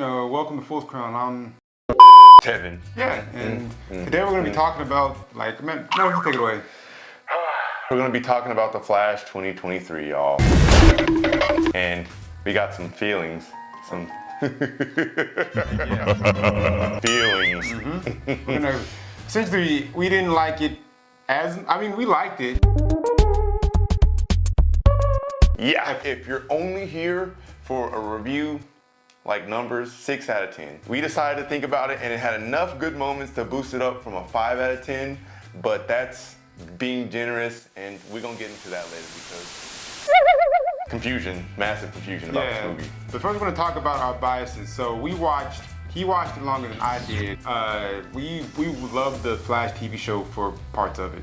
Welcome to Full Crown. I'm Tevin. Yeah, and today we're going to be talking about, like, man, no, you take it away. We're going to be talking about The Flash 2023, y'all. And we got some feelings. Some feelings. Essentially, we didn't like it we liked it. Yeah, if you're only here for a review, like numbers, 6 out of 10. We decided to think about it and it had enough good moments to boost it up from a 5 out of 10, but that's being generous and we're gonna get into that later because confusion, massive confusion about this movie. But first we're gonna talk about our biases. So he watched it longer than I did. We loved the Flash TV show for parts of it.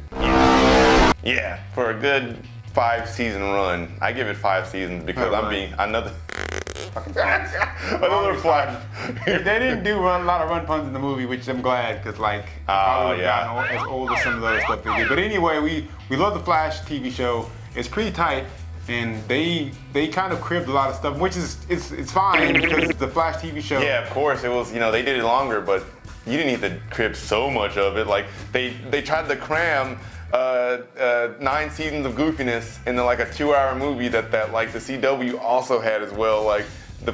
Yeah, for a good 5-season run. I give it 5 seasons because I'm being another Flash. They didn't do a lot of run puns in the movie, which I'm glad, because probably gotten as old as some of the other stuff they did. But anyway, we love the Flash TV show. It's pretty tight, and they kind of cribbed a lot of stuff, which is it's fine because it's the Flash TV show. Yeah, of course it was. They did it longer, but you didn't need to crib so much of it. Like they tried to cram 9 seasons of goofiness into like a 2-hour movie that like the CW also had as well. Like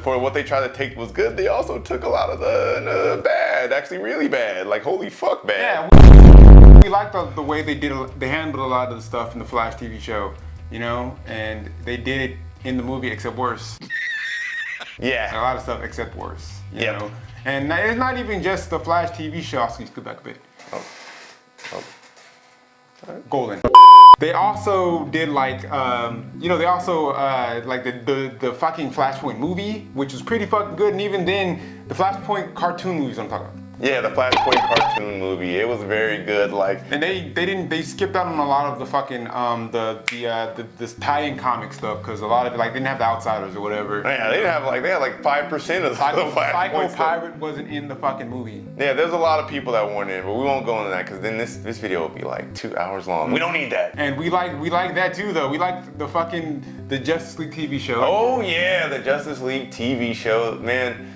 for what they tried to take was good, they also took a lot of the bad, actually really bad, like holy fuck bad. Yeah, we liked the way they handled a lot of the stuff in the Flash TV show, and they did it in the movie except worse. Yeah. A lot of stuff except worse, you know. And it's not even just the Flash TV show. I'll scoot back a bit. Golden. They also did like the fucking Flashpoint movie, which was pretty fucking good, and even then, the Flashpoint cartoon movies I'm talking about. Yeah, the Flashpoint cartoon movie, it was very good. And they skipped out on a lot of the fucking this tie-in comic stuff because a lot of it didn't have the Outsiders or whatever. Yeah, they had 5% of the Flashpoint Psycho stuff. Pirate wasn't in the fucking movie. Yeah, there's a lot of people that weren't in, but we won't go into that because then this video will be like 2 hours long. We don't need that. And we like that too though. We like the Justice League TV show. Oh yeah, the Justice League TV show, man.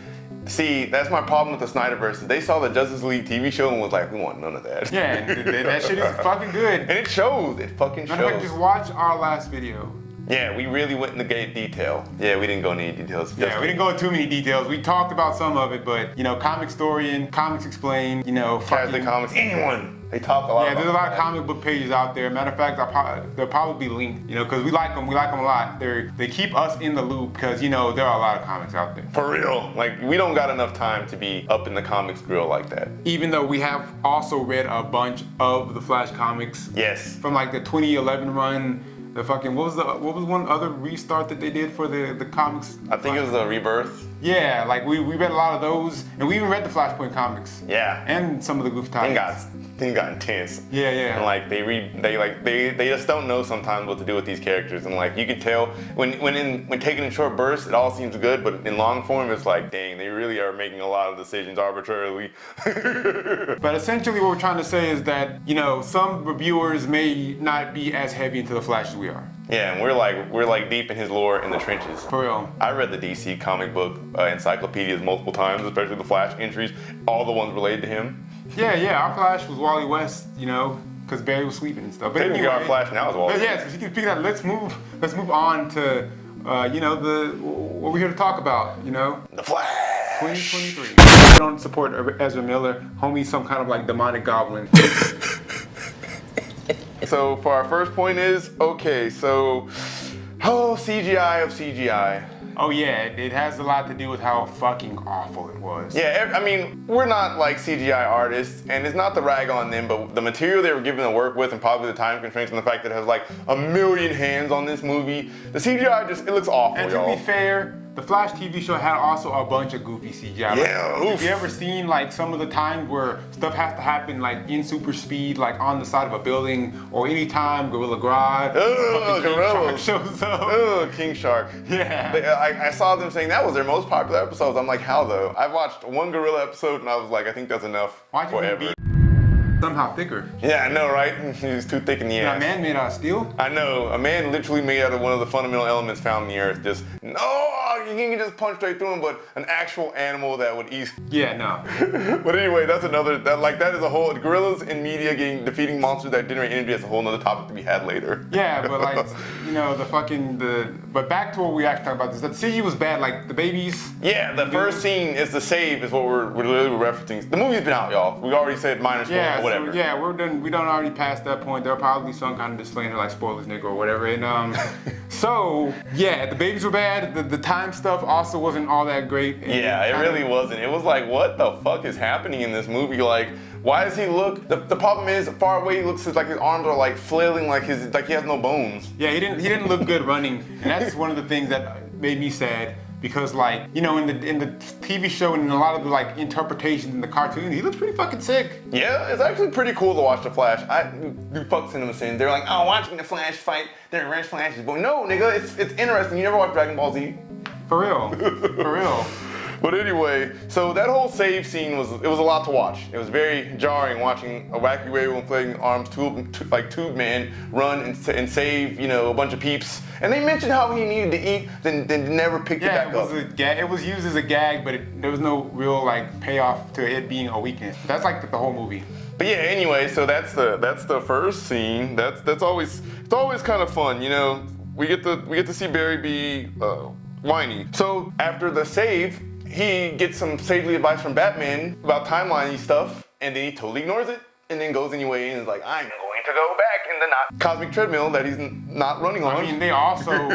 See, that's my problem with the Snyderverse. They saw the Justice League TV show and was like, we want none of that. Yeah, and that shit is fucking good. And it shows. It fucking shows. Matter of fact, just watch our last video. Yeah, we really went into detail. Yeah, we didn't go into any details. Yeah, we didn't go into too many details. We talked about some of it, but Comic Historian, Comics Explained, Casually Comics, anyone. They talk a lot. Yeah, there's a lot of comic book pages out there. Matter of fact, they'll probably be linked, because we like them. We like them a lot. They keep us in the loop because there are a lot of comics out there. For real, we don't got enough time to be up in the comics grill like that. Even though we have also read a bunch of the Flash comics. Yes. From the 2011 run. The fucking what was one other restart that they did for the comics? I think it was a Rebirth. Yeah, we read a lot of those, and we even read the Flashpoint comics. Yeah. And some of the goof titles. Things got intense. Yeah, yeah. And they just don't know sometimes what to do with these characters, and you can tell when taken in short bursts, it all seems good, but in long form, it's like, dang, they really are making a lot of decisions arbitrarily. But essentially, what we're trying to say is that some reviewers may not be as heavy into the Flash as we are. Yeah, and we're deep in his lore in the trenches. For real. I read the DC comic book encyclopedias multiple times, especially the Flash entries, all the ones related to him. Yeah, our Flash was Wally West, because Barry was sleeping and stuff. But anyway, our Flash now is Wally. But yeah, speaking of that, let's move on to what we're here to talk about, The Flash. 2023. We don't support Ezra Miller. Homie's some kind of demonic goblin. So for our first point is, CGI of CGI. Oh yeah, it has a lot to do with how fucking awful it was. Yeah, we're not CGI artists, and it's not to rag on them, but the material they were given to work with and probably the time constraints and the fact that it has 1 million hands on this movie, the CGI it looks awful, and to be fair, the Flash TV show had also a bunch of goofy CGI. Yeah, Have you ever seen some of the times where stuff has to happen in super speed, on the side of a building, or anytime Gorilla Grodd, Gorilla shows up? King Shark. Yeah. I saw them saying that was their most popular episodes. I'm like, how though? I've watched one Gorilla episode and I was like, I think that's enough forever. somehow thicker. Yeah, I know, right? He's too thick in the ass. A man made out of steel? I know. A man literally made out of one of the fundamental elements found in the earth. Just, no, you can just punch straight through him, but an actual animal that would eat. Yeah, no. But anyway, that's another, that is a whole, gorillas in media defeating monsters that generate energy is a whole nother topic to be had later. Yeah, but like, you know, but back to what we actually talking about, this, that CG was bad, like the babies. Yeah, the first scene is the save is what we're literally referencing. The movie's been out, y'all. We already said minor spoiler or whatever. So, yeah, we're done. We done already past that point. There'll probably be some kind of disclaimer like spoilers, nigga, or whatever. And so yeah, the babies were bad. The time stuff also wasn't all that great. Yeah, it really wasn't. It was like, what the fuck is happening in this movie? Like, why does he look? The problem is, far away he looks like his arms are like flailing, like he has no bones. Yeah, he didn't look good running, and that's one of the things that made me sad. Because like, you know, in the TV show and in a lot of the like interpretations in the cartoon, he looks pretty fucking sick. Yeah, it's actually pretty cool to watch the Flash. I do fuck cinema sins. They're like, oh, watching the Flash fight, they're rich Flashes. But no, nigga, it's interesting. You never watched Dragon Ball Z? For real, for real. But anyway, so that whole save scene was a lot to watch. It was very jarring watching a wacky werewolf inflating arms tube man run and save, you know, a bunch of peeps. And they mentioned how he needed to eat, then never picked it back up. It was used as a gag, but there was no real like payoff to it being a weakness. That's like the whole movie. But yeah, anyway, so that's the first scene. It's always kind of fun, you know. We get to see Barry be whiny. So after the save, he gets some sagely advice from Batman about timeline stuff, and then he totally ignores it, and then goes anyway and is like, I'm going to go back in the not cosmic treadmill that he's not running on. I mean, they also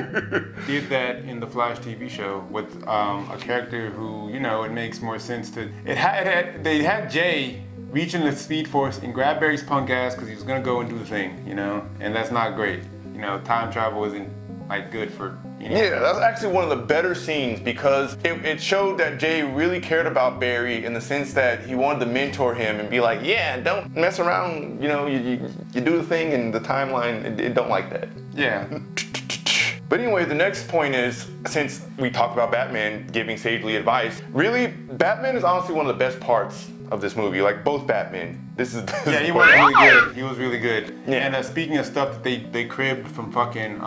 did that in the Flash TV show with a character who, you know, it makes more sense to. They had Jay reach in the Speed Force and grab Barry's punk ass because he was gonna go and do the thing, you know, and that's not great. You know, time travel isn't like good for. You know, yeah, that's actually one of the better scenes because it showed that Jay really cared about Barry in the sense that he wanted to mentor him and be like, yeah, don't mess around, you know, you do the thing and the timeline, it don't like that. Yeah. But anyway, the next point is, since we talked about Batman giving sagely advice, really, Batman is honestly one of the best parts of this movie, like both Batman. Yeah, he was really good. He was really good. Yeah. And speaking of stuff that they cribbed from fucking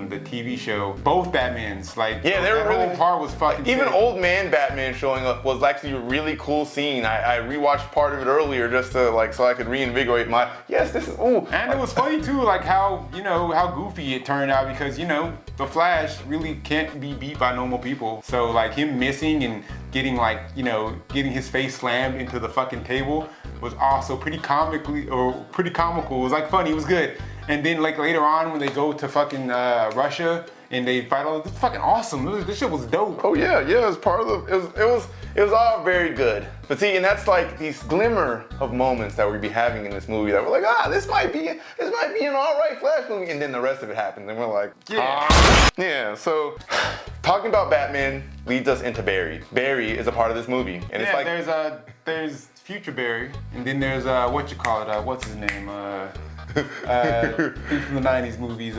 the TV show, both Batmans, like yeah, that whole part was fucking even sick. old man Batman showing up was actually a really cool scene. I rewatched part of it earlier just to like so I could reinvigorate my this is ooh. And it was funny too, like how how goofy it turned out because the Flash really can't be beat by normal people. So like him missing and getting getting his face slammed into the fucking table was also pretty comical. It was like funny, it was good. And then like later on when they go to fucking Russia and they fight all this, fucking awesome. This shit was dope. Oh yeah, it was part of it was all very good. But see, and that's like these glimmer of moments that we'd be having in this movie that we're like, this might be an alright Flash movie, and then the rest of it happens, and we're like, yeah. So talking about Batman leads us into Barry. Barry is a part of this movie, and it's like there's Future Barry, and then there's what's his name? Dude from the 90s movies,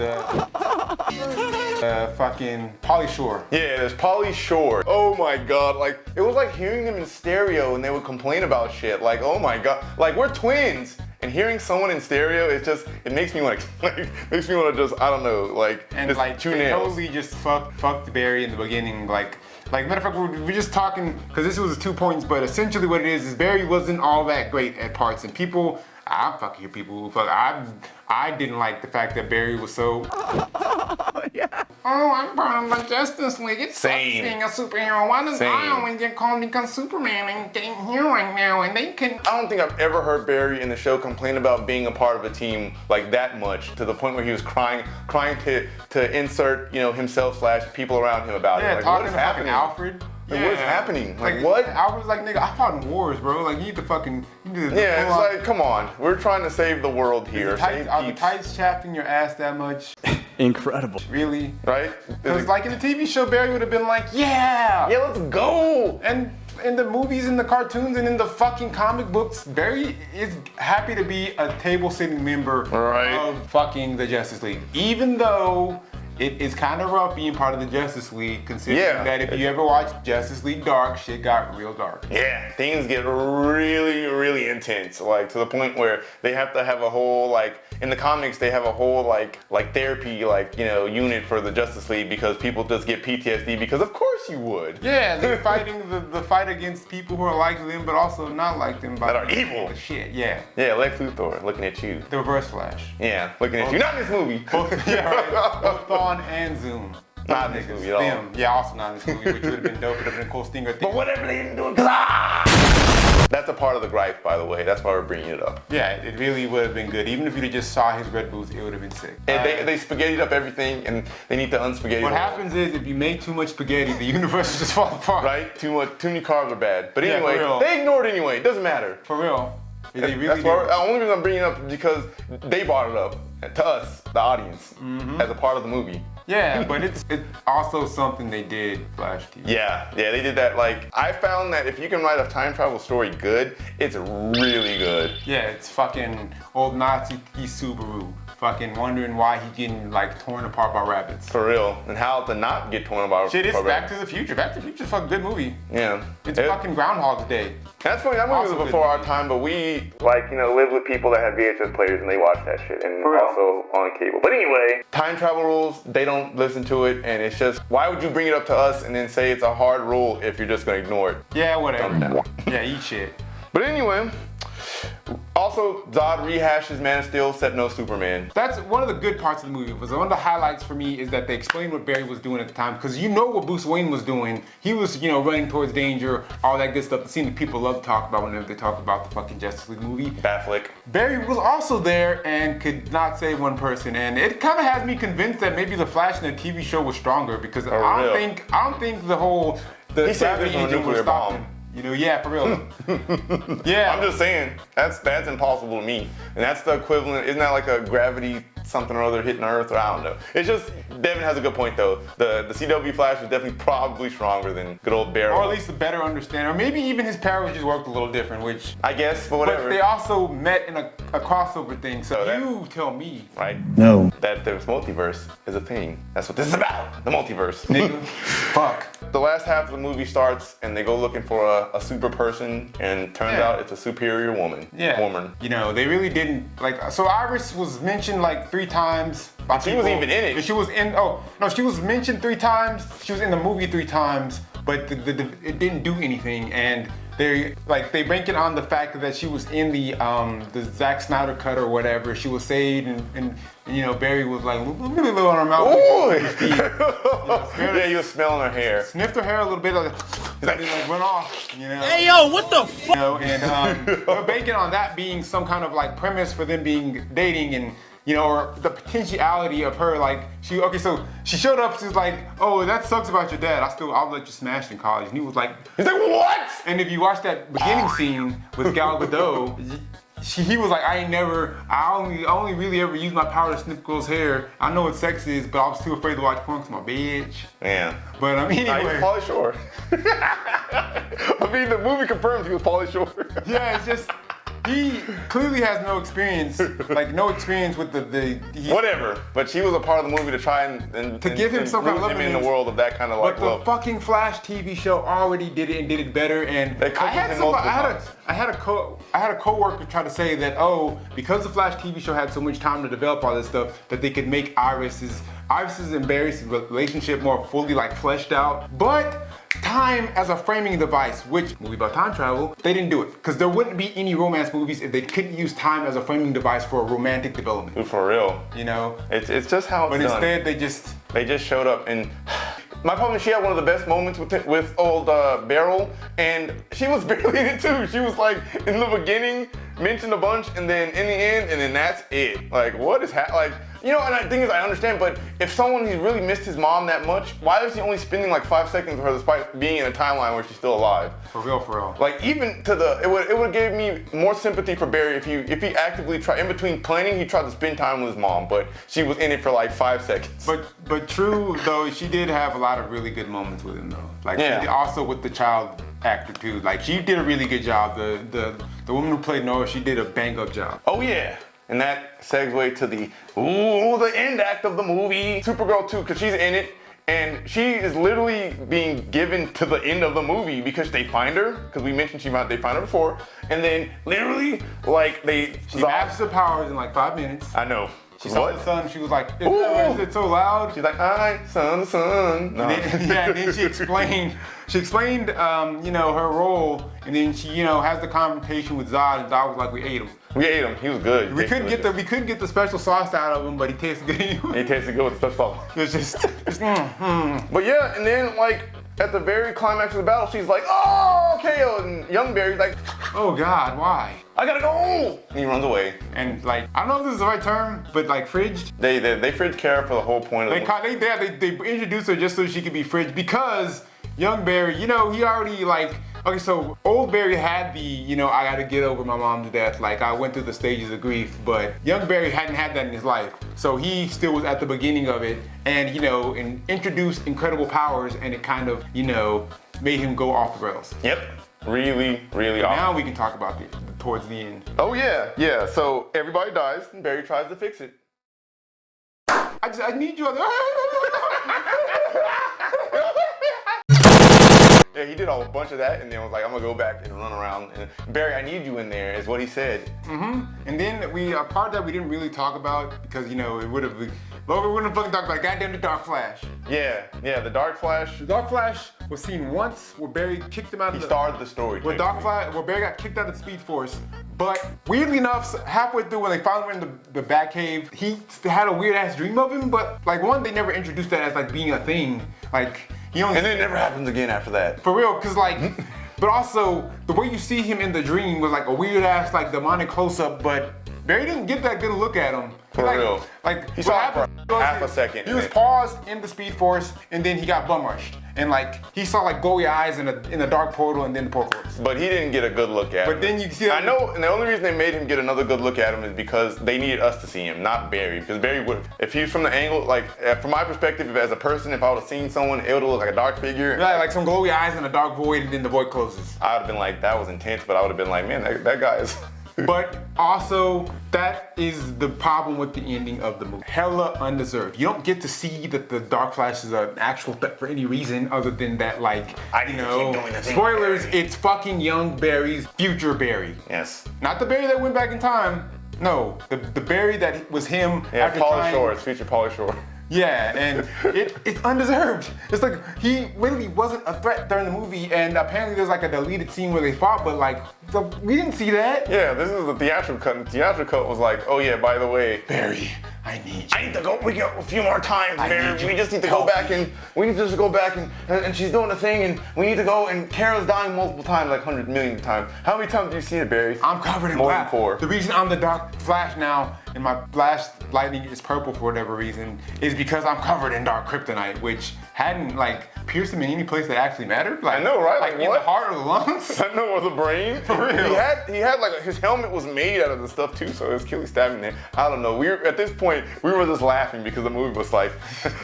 fucking Pauly Shore. Yeah, there's Pauly Shore. Oh my god, like it was like hearing them in stereo and they would complain about shit. Like, oh my god, like we're twins. And hearing someone in stereo, it makes me want to just, I don't know, like, and just like two they nails. totally just fucked Barry in the beginning, like matter of fact, we're just talking, because this was 2 points, but essentially what it is Barry wasn't all that great at parts, and I fucking hear people who fuck, I didn't like the fact that Barry was so, Yeah. oh, I'm part of the Justice League, it sucks being a superhero, why does I always get called because Superman and getting here right now, and they can... I don't think I've ever heard Barry in the show complain about being a part of a team like that much, to the point where he was crying to insert, himself / people around him about it. Yeah, Like, talking what is to fucking happening? Alfred. Like, what is happening? Like what? Alfred's like, nigga, I fought in wars, bro. Like, you need to fucking... Yeah, it's like, come on. We're trying to save the world here. Are the tights chapping your ass that much? Incredible. Really? Right? Because like in the TV show, Barry would have been like, yeah! Yeah, let's go! And in the movies, in the cartoons, and in the fucking comic books, Barry is happy to be a table-sitting member of fucking the Justice League. Even though it is kind of rough being part of the Justice League, considering that if you ever watched Justice League Dark, shit got real dark. Yeah, things get really, really intense, like to the point where they have to have a whole, like, in the comics, they have a whole, like therapy, like, you know, unit for the Justice League because people just get PTSD because of course you would. Yeah, they're fighting the fight against people who are like them, but also not like them. That are evil. Shit, yeah. Yeah, Lex Luthor looking at you. The Reverse Flash. Yeah, looking at you. Not in this movie. Yeah, right. Both Thawne and Zoom. Not in this movie at all. Them. Yeah, also not in this movie, which would have been dope. It would have been a cool stinger thing. But whatever they didn't do it, That's a part of the gripe, by the way. That's why we're bringing it up. Yeah, it really would have been good. Even if you just saw his red boots, it would have been sick. And they spaghettied up everything, and they need to unspaghetti. What happens is, if you make too much spaghetti, the universe will just fall apart. Right? Too many carbs are bad. But anyway, for real. they ignored it anyway. It doesn't matter. For real. They really That's why the only reason I'm bringing it up is because they brought it up to us, the audience, as a part of the movie. Yeah, but it's also something they did Flash TV. Yeah, they did that. Like, I found that if you can write a time travel story good, it's really good. Yeah, it's fucking old Nazi Subaru. Fucking wondering why he getting like torn apart by rabbits. For real. And how to not get torn apart. Shit, it's Back to the Future. Back to the Future's a fucking good movie. Yeah. It's fucking Groundhog's Day. That's funny, that movie was before our time, but we, like, you know, live with people that have VHS players and they watch that shit, and also on cable. But anyway, time travel rules, they don't listen to it, and it's just, why would you bring it up to us and then say it's a hard rule if you're just gonna ignore it? Yeah, whatever. Yeah, eat shit. But anyway, also, Zod rehashes Man of Steel, except no Superman. That's one of the good parts of the movie. One of the highlights for me is that they explained what Barry was doing at the time, because you know what Bruce Wayne was doing. He was, you know, running towards danger, all that good stuff. The scene that people love to talk about whenever they talk about the fucking Justice League movie. Affleck. Barry was also there and could not save one person, and it kind of has me convinced that maybe the Flash in the TV show was stronger, because I don't think the gravity engine was stopping. You know, yeah, for real. Yeah. I'm just saying, that's impossible to me. And that's the equivalent, isn't that like a gravity something or other hitting Earth, or I don't know. It's just, Devin has a good point though. The CW Flash is definitely probably stronger than good old Barry. Or at least a better understanding, or maybe even his powers just worked a little different, which... I guess, but whatever. But they also met in a crossover thing, so you tell me. Right? No. That there's multiverse is a thing. That's what this is about, the multiverse. Nigga, fuck. The last half of the movie starts and they go looking for a super person, and turns out it's a superior woman. Yeah. Woman. You know, they really didn't, like, so Iris was mentioned like 3 times. She was even in it. She was in, she was mentioned 3 times. She was in the movie 3 times, but it didn't do anything. And they bank it on the fact that she was in the Zack Snyder cut or whatever. She was saved, and you know, Barry was like, look at on her mouth. Yeah, you were smelling her hair. Sniffed her hair a little bit, like went off, you know. Hey yo, what the fuck? You know, and we're banking on that being some kind of like premise for them being dating, and you know, or the potentiality of her, like, so she showed up, she's like, oh, that sucks about your dad, I'll let you smash in college. And he was like, he's like, what? And if you watch that beginning scene with Gal Gadot, he was like, I only really ever used my power to snip girls' hair. I know what sex is, but I was too afraid to watch porn because my bitch. Yeah. But I mean, anyway. He was Pauly Shore. I mean, the movie confirms he was Pauly Shore. Yeah, it's just, he clearly has no experience, with the whatever. But she was a part of the movie to try and give him some kind of love in the world of that kind of like love. But the fucking Flash TV show already did it and did it better. And I had a coworker try to say that, because the Flash TV show had so much time to develop all this stuff, that they could make Iris's and Barry's relationship more fully like fleshed out. But time as a framing device, which movie about time travel, they didn't do it. Because there wouldn't be any romance movies if they couldn't use time as a framing device for a romantic development. Dude, for real. You know? It's just how it's done. But instead they just showed up, and my problem is she had one of the best moments with old Beryl, and she was barely in it too. She was like in the beginning, mentioned a bunch, and then in the end, and then that's it. Like, what is like, you know, and the thing is, I understand, but if someone he really missed his mom that much, why is he only spending like 5 seconds with her despite being in a timeline where she's still alive? For real. Like, even to it would give me more sympathy for Barry if he actively tried, in between planning, he tried to spend time with his mom, but she was in it for like 5 seconds. But true though, she did have a lot of really good moments with him though. Like, she did also with the child actor too. Like, she did a really good job. The woman who played Nora, she did a bang up job. Oh yeah. And that segues to the end act of the movie. Supergirl 2, because she's in it. And she is literally being given to the end of the movie because they find her, because we mentioned they find her before. And then literally, like, she masters her powers in like 5 minutes. I know. She saw the sun, she was like, is it so loud? She's like, hi, sun. No. And then she explained, you know, her role, and then she, you know, has the confrontation with Zod, and Zod was like, we ate him. We ate him. He was good. We couldn't get the special sauce out of him, but he tasted good anyway. He tasted good with the special sauce. It was just But yeah, and then like at the very climax of the battle, she's like, oh, KO, and Young Barry's like, oh God, why? I gotta go. And he runs away. And like, I don't know if this is the right term, but like fridged. They fridge Kara for the whole point of they introduced her just so she could be fridged because Young Barry, you know, he already like, okay, so old Barry had the, you know, I gotta get over my mom to death, like I went through the stages of grief, but Young Barry hadn't had that in his life. So he still was at the beginning of it and, you know, and introduced incredible powers and it kind of, you know, made him go off the rails. Yep. Really awesome. Now we can talk about towards the end. Oh yeah. So everybody dies and Barry tries to fix it. I need you. Yeah, he did a bunch of that and then was like, I'm gonna go back and run around. And Barry, I need you in there, is what he said. And then a part that we didn't really talk about because, you know, we wouldn't fucking talk about goddamn the Dark Flash. Yeah, the Dark Flash. The Dark Flash was seen once where Barry kicked him out of He started the story. Where Barry got kicked out of the Speed Force. But weirdly enough, halfway through when they finally went in the Batcave, he had a weird ass dream of him, but like one, they never introduced that as like being a thing. Like he only. And then it never happens again after that. For real, cause like, but also the way you see him in the dream was like a weird ass like demonic close up, but Barry didn't get that good look at him. For real. Like he saw it for half a second. He was paused in the Speed Force and then he got bum rushed. And like he saw like glowy eyes in a dark portal and then the portal closed. But he didn't get a good look at him. But then you see that. I know, and the only reason they made him get another good look at him is because they needed us to see him, not Barry. Because Barry would, if he's from the angle, like from my perspective, if as a person, if I would have seen someone, it would look like a dark figure. Yeah, like some glowy eyes in a dark void and then the void closes. I would have been like, that was intense, but I would have been like, man, that guy is. But also, that is the problem with the ending of the movie. Hella undeserved. You don't get to see that the Dark Flash is an actual threat for any reason other than that, like, you know, spoilers, it's fucking young Barry's future Barry. Yes. Not the Barry that went back in time. No, the Barry that was him after Pauly Shore, it's future Pauly Shore. Yeah, and it's undeserved. It's like he really wasn't a threat during the movie, and apparently there's like a deleted scene where they fought, but like we didn't see that. Yeah, this is the theatrical cut. And the theatrical cut was like, oh yeah, by the way, Barry, I need you. I need to go. We got a few more times, Barry. We just need to go back and she's doing the thing, and we need to go. And Kara's dying multiple times, like 100 million times. How many times have you seen it, Barry? I'm covered in more black. Than 4. The reason I'm the Dark Flash now, and my flash lightning is purple for whatever reason, is because I'm covered in dark kryptonite, which hadn't like pierced him in any place that actually mattered. Like, I know, right? Like in the heart or the lungs. I know, or the brain. For real. He had like his helmet was made out of the stuff too, so it was killing stabbing there. I don't know. At this point we were just laughing because the movie was like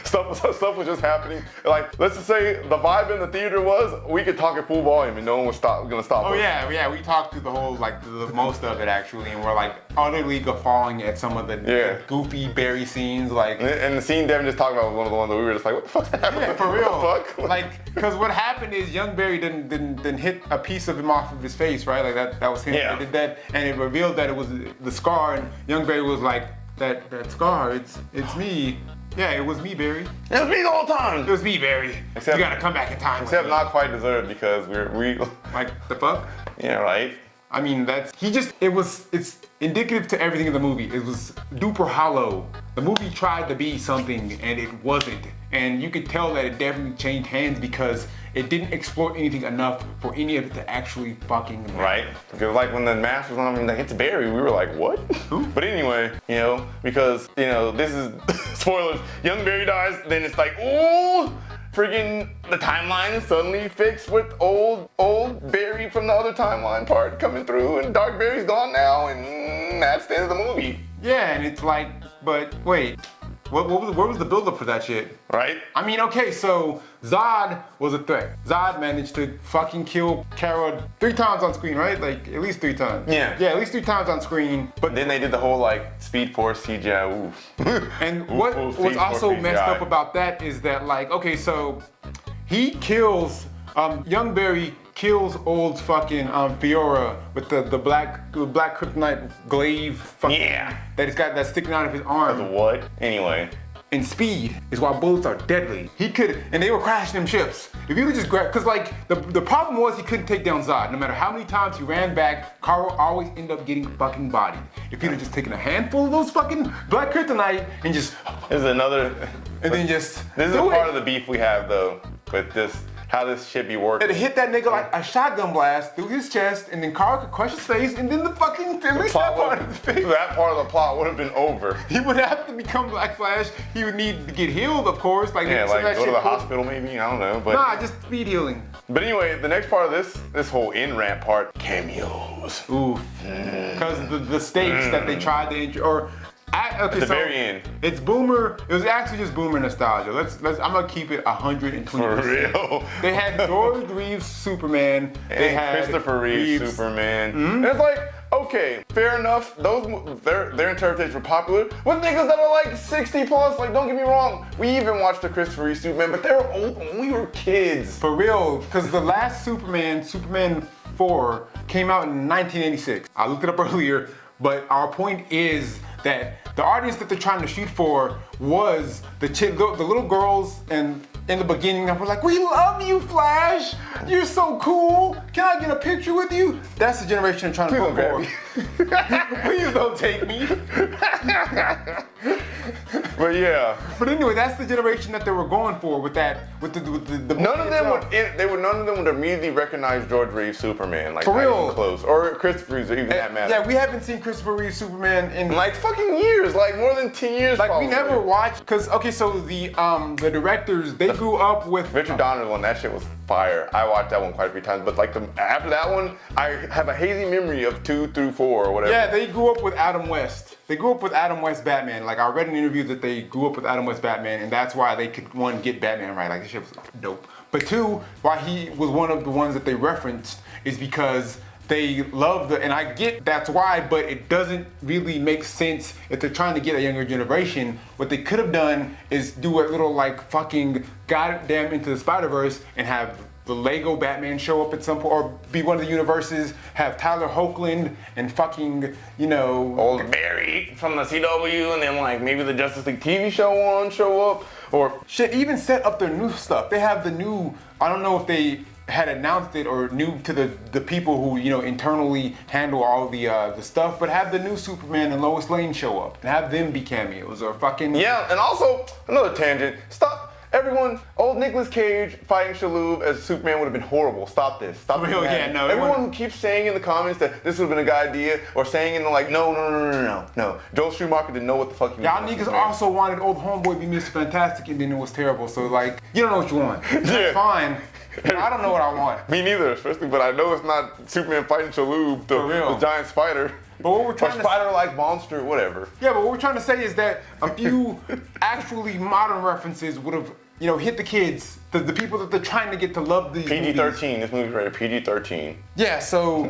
stuff was just happening. Like let's just say the vibe in the theater was we could talk at full volume and no one was gonna stop us. Oh yeah, we talked through the whole like the most of it actually, and we're like utterly guffawing at some of the goofy Barry scenes, like. And the scene Devin just talked about was one of the ones that we were just like, what the fuck's happening? Yeah, for real. What the fuck? Like, because what happened is young Barry didn't hit a piece of him off of his face, right? Like that was him. Yeah. They did that, and it revealed that it was the scar, and young Barry was like, that scar, it's me. Yeah, it was me, Barry. It was me the whole time. It was me, Barry. Except, you gotta come back in time. Except not quite deserved because we like the fuck? Yeah, right. I mean, it's indicative to everything in the movie. It was duper hollow. The movie tried to be something and it wasn't. And you could tell that it definitely changed hands because it didn't explore anything enough for any of it to actually fucking matter. Right. Because like when the mask was on him, like, it's Barry, we were like, what? Who? But anyway, you know, because, you know, this is, spoilers, young Barry dies, then it's like, ooh, friggin' the timeline is suddenly fixed with old Barry from the other timeline part coming through, and Dark Barry's gone now, and that's the end of the movie. Yeah, and it's like, but wait, where was the build-up for that shit? Right? I mean, okay, so Zod was a threat. Zod managed to fucking kill Kara 3 times on screen, right? Like, at least 3 times. Yeah. Yeah, at least 3 times on screen. But then they did the whole, like, Speed Force CGI, oof. And what was also messed up about that is that, like, okay, so he kills, Young Barry kills old fucking Fiora with the black kryptonite glaive fucking that he's got that's sticking out of his arm. What? Anyway. And speed is why bullets are deadly. He could, and they were crashing them ships. If you would just grab, cause like the problem was he couldn't take down Zod. No matter how many times he ran back, Kara always ended up getting fucking bodied. If he'd have just taken a handful of those fucking black kryptonite and just, There's another. and then just. This is a part of the beef we have though with this. How this shit be working. It hit that nigga like a shotgun blast through his chest, and then Kara could crush his face, and then the fucking at least that part of his face. That part of the plot would have been over. He would have to become Black Flash. He would need to get healed, of course. Like Yeah, so like that go to shit the cool. hospital maybe. I don't know. But Nah, just speed healing. But anyway, the next part of this whole in-ramp part, cameos. Ooh, because the stakes that they tried to or. Okay, the so very end. It's Boomer. It was actually just Boomer nostalgia. Let's. I'm gonna keep it 120%. For real. They had George Reeves Superman. They And had Christopher Reeves Superman. Mm-hmm. And it's like, okay, fair enough. Their interpretations were popular with niggas that are like 60 plus. Like, don't get me wrong. We even watched the Christopher Reeves Superman, but they were old when we were kids. For real, because the last Superman, Superman 4, came out in 1986. I looked it up earlier, but our point is that the audience that they're trying to shoot for was the little girls and in the beginning that were like, we love you, Flash. You're so cool. Can I get a picture with you? That's the generation I'm trying to go for. Please don't take me. But yeah. But anyway, that's the generation that they were going for with that, with the None of them would immediately recognize George Reeves Superman. Like, For not real. even close. Or Christopher Reeves, or even that matter. Yeah, we haven't seen Christopher Reeve Superman in Like fucking years, like more than 10 years. like probably. we never watched because okay, so the directors they grew up with Richard Donner's one, that shit was fire. I watched that one quite a few times, but like after that one, I have a hazy memory of 2 through 4 or whatever. Yeah, they grew up with Adam West. They grew up with Adam West Batman. Like I read in an interview that they grew up with Adam West Batman, and that's why they could one get Batman right. Like this shit was dope. But 2, why he was one of the ones that they referenced is because they love and I get that's why, but it doesn't really make sense if they're trying to get a younger generation. What they could have done is do a little like fucking goddamn Into the Spider-Verse and have the Lego Batman show up at some point, or be one of the universes, have Tyler Hoechlin and fucking, you know, Old Barry from the CW, and then like maybe the Justice League TV show show up, or shit, even set up their new stuff. They have the new, I don't know if they had announced it or knew to the people who, you know, internally handle all the stuff, but have the new Superman and Lois Lane show up and have them be cameos or fucking. yeah, and also another tangent. Stop. Everyone, old Nicolas Cage fighting Shaloub as Superman would have been horrible. Stop this. Stop this. Yeah, no. Everyone who keeps saying in the comments that this would have been a good idea, or saying in the like, no. Joel Schumacher didn't know what the fuck he was Y'all doing. niggas also wanted old homeboy to be Mr. Fantastic and then it was terrible. So like, you don't know what you want. That's Yeah. fine. I don't know what I want. Me neither, especially, but I know it's not Superman fighting Shaloub, the giant spider. But what we're Or trying to spider-like monster, whatever. Yeah, but what we're trying to say is that a few actually modern references would have, you know, hit the kids, the people that they're trying to get to love these movies. PG-13, this movie's rated PG-13. Yeah, so,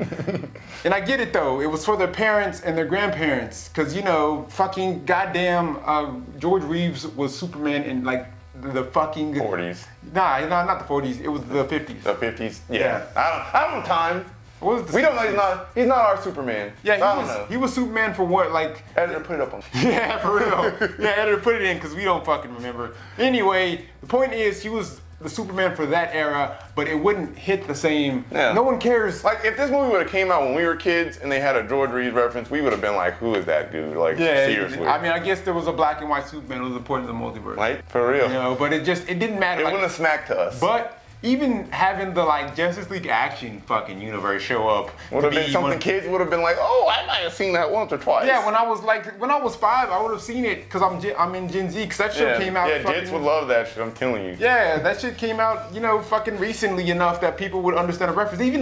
and I get it though, it was for their parents and their grandparents, because, you know, fucking goddamn George Reeves was Superman in like the fucking 40s. Nah, not the 40s, it was the 50s. The 50s? Yeah. I don't have time. What was the We don't know he's not our Superman. Yeah, I don't know. he was Superman for what, like... Editor, put it up on. Yeah, for real. Yeah, editor, put it in, because we don't fucking remember. Anyway, the point is, he was the Superman for that era, but it wouldn't hit the same. Yeah. No one cares. Like, if this movie would have came out when we were kids and they had a George Reeves reference, we would have been like, who is that dude? Like, Yeah, seriously. I mean, I guess there was a black and white Superman who was important to the multiverse. Like, for real. You know, but it didn't matter. It like, wouldn't have smacked to us. But even having the like Justice League action fucking universe show up would have been something kids would have been like, oh, I might have seen that once or twice. Yeah, when I was 5, I would have seen it because I'm in Gen Z, because that shit came out. Yeah, Jets would love that shit, I'm telling you. Yeah, that shit came out, you know, fucking recently enough that people would understand a reference. Even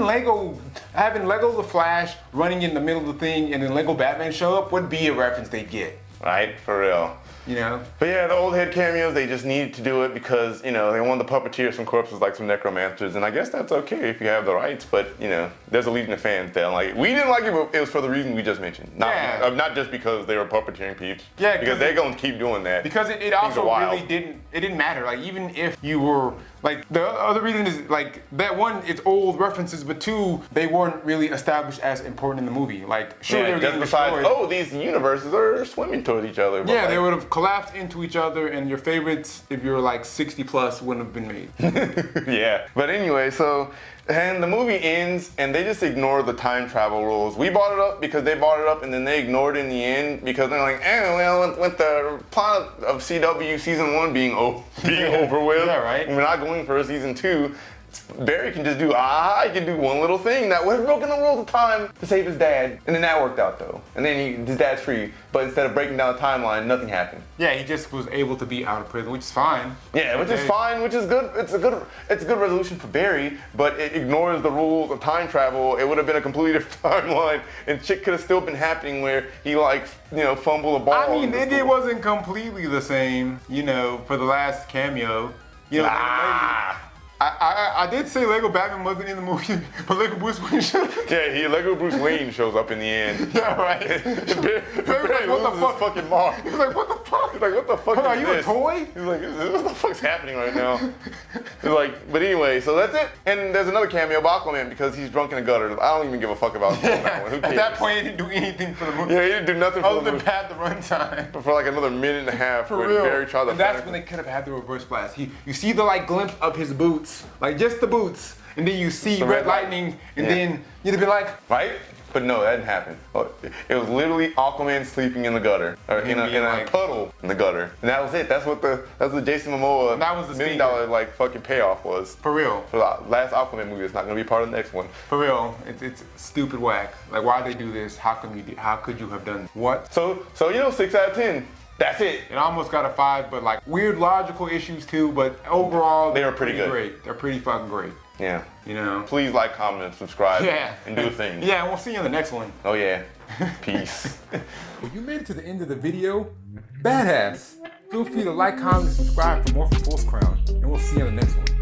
having Lego the Flash running in the middle of the thing and then Lego Batman show up would be a reference they get. Right? For real. You know? But yeah, the old head cameos, they just needed to do it because, you know, they wanted the puppeteers from corpses like some necromancers, and I guess that's okay if you have the rights, but, you know, there's a legion of fans that like, we didn't like it, but it was for the reason we just mentioned. Not just because they were puppeteering peeps. Yeah, because they're going to keep doing that. Because it also really didn't matter. Like, even if you were, like, the other reason is, like, that one, it's old references, but two, they weren't really established as important in the movie. Like, sure, they were getting destroyed. Oh, these universes are swimming towards each other. Yeah, they would have collapsed into each other, and your favorites, if you're like 60 plus, wouldn't have been made. Yeah. But anyway, so, and the movie ends, and they just ignore the time travel rules. We brought it up because they brought it up, and then they ignored it in the end because they're like, well, with the plot of CW season 1 being over with, yeah, right? We're not going for a season 2. Barry can just do, he can do one little thing that would have broken the rules of time to save his dad. And then that worked out though. And then his dad's free, but instead of breaking down the timeline, nothing happened. Yeah, he just was able to be out of prison, which is fine. Yeah, which is fine, which is good. It's a good resolution for Barry, but it ignores the rules of time travel. It would have been a completely different timeline, and shit could have still been happening where he like, you know, fumbled a ball. I mean, it wasn't completely the same, you know, for the last cameo. You know, I did say Lego Batman wasn't in the movie, but Lego Bruce Wayne showed up. Yeah, Lego Bruce Wayne shows up in the end. Yeah, right. Barry loses his fucking mark. He's like, what the fuck? He's like, what the fuck Are is you this? a toy? He's like, what the fuck's happening right now? He's like, but anyway, so that's it. And there's another cameo of Aquaman because he's drunk in a gutter. I don't even give a fuck about that one. Who cares? At that point, he didn't do anything for the movie. Yeah, he didn't do nothing for the movie. Other than pad the runtime. For like another minute and a half. For when real. Barry tried to And that's when they could have had the reverse blast. You see the like glimpse of his boots, like just the boots, and then you see red lightning, and then you'd have been like, right? But no, that didn't happen. It was literally Aquaman sleeping in the gutter, or in a puddle in the gutter, and that was it. That's what the Jason Momoa $1 million like fucking payoff was. For real. For the last Aquaman movie, it's not gonna be part of the next one. For real, it's stupid whack. Like, why they do this? How could you have done what? So you know, 6 out of 10. That's it. It almost got a 5, but like weird logical issues too. But overall, they were pretty good. Great. They're pretty fucking great. Yeah. You know. Please like, comment, and subscribe. Yeah. And do a thing. Yeah, and we'll see you in the next one. Oh yeah. Peace. Well, you made it to the end of the video. Badass. Feel free to like, comment, and subscribe for more from Force Crown, and we'll see you in the next one.